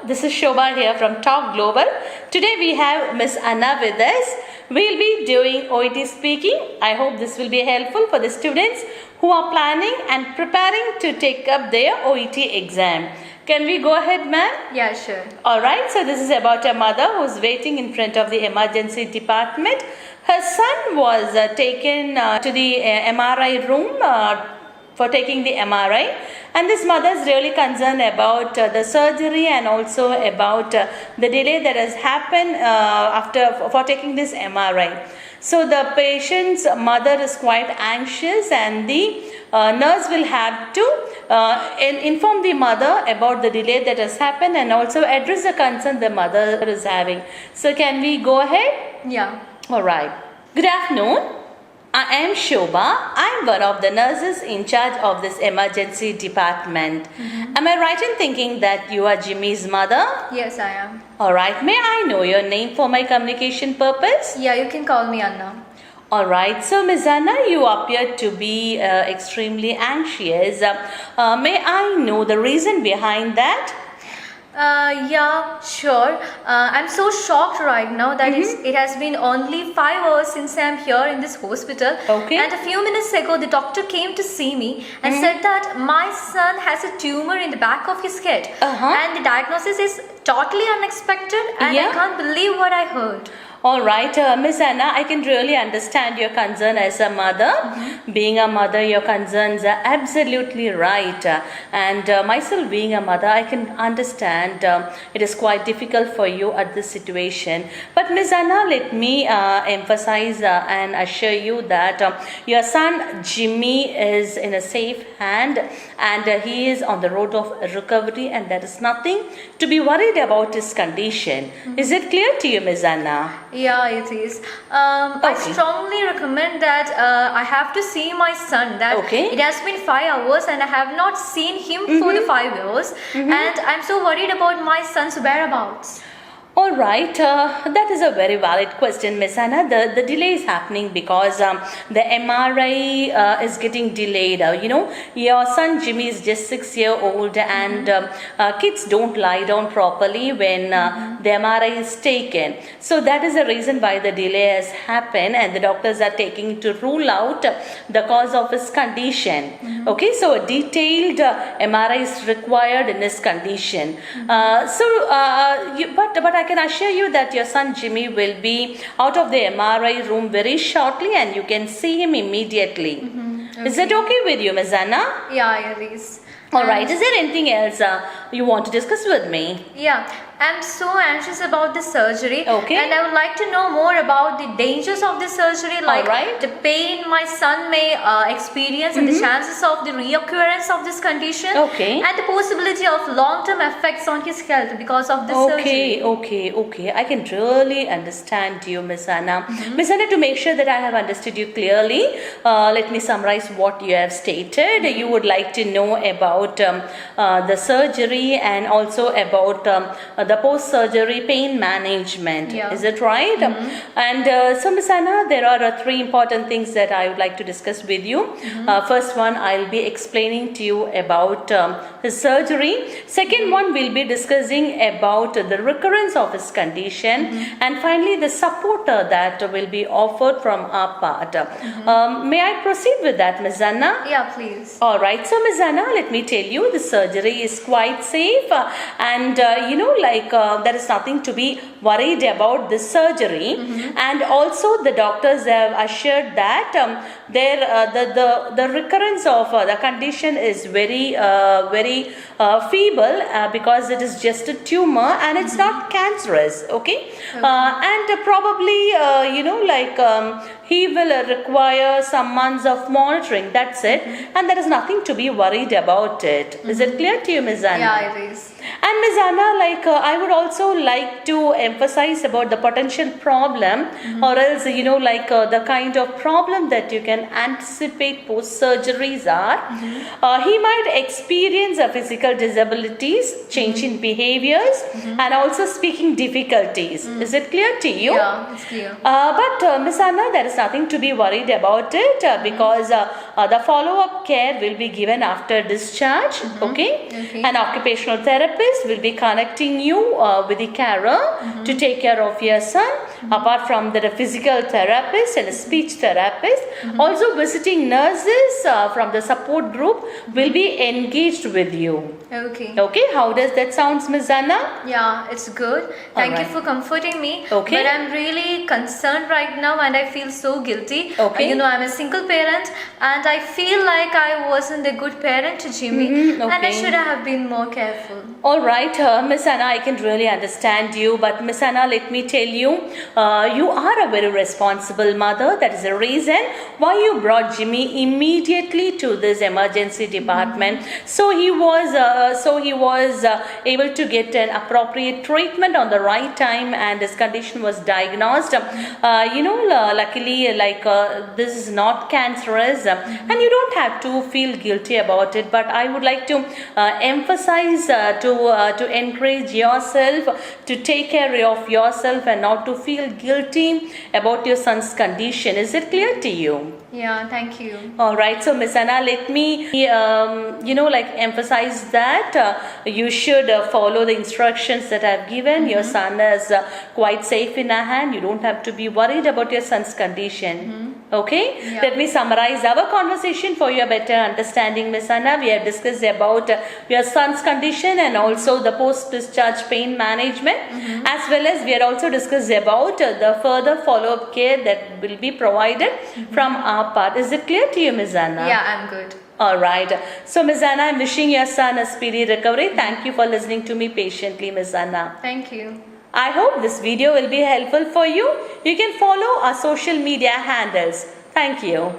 This is Shoba here from Talk Global. Today we have Miss Anna with us. We'll be doing OET speaking. I hope this will be helpful for the students who are planning and preparing to take up their OET exam. Can we go ahead, ma'am? Yeah, sure. Alright, so this is about a mother who's waiting in front of the emergency department. Her son was taken to the MRI room for taking the MRI, and this mother is really concerned about the surgery and also about the delay that has happened for taking this MRI. So the patient's mother is quite anxious, and the nurse will have to inform the mother about the delay that has happened and also address the concern the mother is having. So can we go ahead? Yeah. Alright. Good afternoon. I am Shoba. I am one of the nurses in charge of this emergency department. Am I right in thinking that you are Jimmy's mother? Yes, I am. Alright. May I know your name for my communication purpose? Yeah, you can call me Anna. Alright, so Ms. Anna, you appear to be extremely anxious. May I know the reason behind that? Yeah, sure. I'm so shocked right now that it has been only 5 hours since I'm here in this hospital. Okay. And a few minutes ago, the doctor came to see me and said that my son has a tumor in the back of his head. And the diagnosis is totally unexpected, and I can't believe what I heard. Alright, Miss Anna, I can really understand your concern as a mother. Being a mother, your concerns are absolutely right. And myself being a mother, I can understand it is quite difficult for you at this situation. But Miss Anna, let me emphasize and assure you that your son Jimmy is in a safe hand, and he is on the road of recovery, and there is nothing to be worried about his condition. Is it clear to you, Miss Anna? Yeah, it is. I strongly recommend that I have to see my son. That it has been 5 hours and I have not seen him for the 5 hours, and I'm so worried about my son's whereabouts. Alright, that is a very valid question, Miss Anna. The delay is happening because the MRI is getting delayed. Your son Jimmy is just 6 years old, and kids don't lie down properly when the MRI is taken. So that is the reason why the delay has happened, and the doctors are taking to rule out the cause of his condition. Okay, so a detailed MRI is required in his condition. But I can assure you that your son Jimmy will be out of the MRI room very shortly, and you can see him immediately. Is that okay with you, Ms. Anna? Yeah, it is. Alright, is there anything else you want to discuss with me? Yeah, I'm so anxious about the surgery. Okay. And I would like to know more about the dangers of the surgery, like the pain my son may experience and the chances of the reoccurrence of this condition. Okay. And the possibility of long-term effects on his health because of this surgery. Okay. I can really understand you, Miss Anna. Miss Anna, to make sure that I have understood you clearly, let me summarize what you have stated. You would like to know about the surgery and also about the post-surgery pain management. Is it right? And so Miss Anna, there are 3 important things that I would like to discuss with you. First one, I'll be explaining to you about his surgery. Second one, we'll be discussing about the recurrence of his condition. And finally, the support that will be offered from our part. May I proceed with that, Miss Anna? Yeah, please. Alright, so Miss Anna, let me tell you, the surgery is quite safe, and there is nothing to be worried about this surgery. And also the doctors have assured that the recurrence of the condition is very feeble, because it is just a tumor and it's not cancerous. And probably he will require some months of monitoring. That's it, and there is nothing to be worried about it. Is it clear to you, Ms. Anna? Yeah, it is. And Ms. Anna, I would also like to emphasize about the potential problem, or else, like the kind of problem that you can anticipate post surgeries are, he might experience physical disabilities, change in behaviors, and also speaking difficulties. Is it clear to you? Yeah, it's clear. But Miss Anna, there is nothing to be worried about it, because the follow-up care will be given after discharge. Okay? An occupational therapist will be connecting you with the carer to take care of your son. Apart from the physical therapist and a speech therapist, also visiting nurses from the support group will be engaged with you. Okay. Okay, how does that sound, Miss Anna? Yeah, it's good. Thank you for comforting me. Okay. But I'm really concerned right now and I feel so guilty. Okay. I'm a single parent and I feel like I wasn't a good parent to Jimmy. And I should have been more careful. Alright, Miss Anna, I can really understand you. But Miss Anna, let me tell you, you are a very responsible mother. That is the reason why you brought Jimmy immediately to this emergency department. So he was able to get an appropriate treatment on the right time, and his condition was diagnosed. Luckily, this is not cancerous, and you don't have to feel guilty about it. But I would like to emphasize to encourage yourself to take care of yourself and not to feel guilty about your son's condition. Is it clear to you? Yeah, thank you. All right, so Miss Anna, let me emphasize that you should follow the instructions that I've given. Your son is quite safe in our hand. You don't have to be worried about your son's condition. Okay, let me summarize our conversation for your better understanding, Miss Anna. We have discussed about your son's condition and also the post-discharge pain management, as well as we had also discussed about the further follow-up care that will be provided from our part. Is it clear to you, Miss Anna? Yeah, I'm good. Alright. So, Miss Anna, I'm wishing your son a speedy recovery. Thank you for listening to me patiently, Miss Anna. Thank you. I hope this video will be helpful for you. You can follow our social media handles. Thank you.